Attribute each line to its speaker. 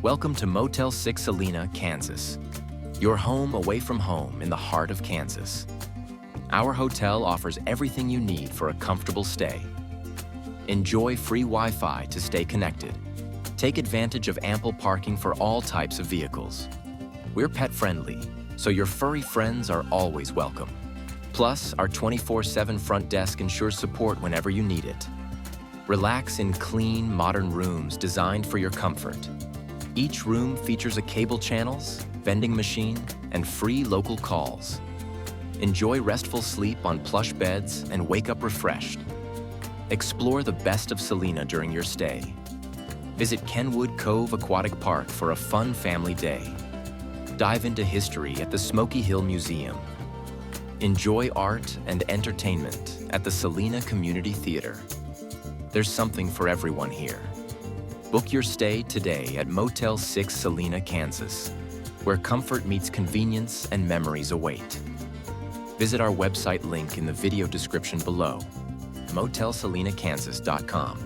Speaker 1: Welcome to Motel 6 Salina, Kansas. Your home away from home in the heart of Kansas. Our hotel offers everything you need for a comfortable stay. Enjoy free Wi-Fi to stay connected. Take advantage of ample parking for all types of vehicles. We're pet-friendly, so your furry friends are always welcome. Plus, our 24/7 front desk ensures support whenever you need it. Relax in clean, modern rooms designed for your comfort. Each room features a cable channels, vending machine, and free local calls. Enjoy restful sleep on plush beds and wake up refreshed. Explore the best of Salina during your stay. Visit Kenwood Cove Aquatic Park for a fun family day. Dive into history at the Smoky Hill Museum. Enjoy art and entertainment at the Salina Community Theater. There's something for everyone here. Book your stay today at Motel 6 Salina, Kansas, where comfort meets convenience and memories await. Visit our website link in the video description below, motelsalinakansas.com.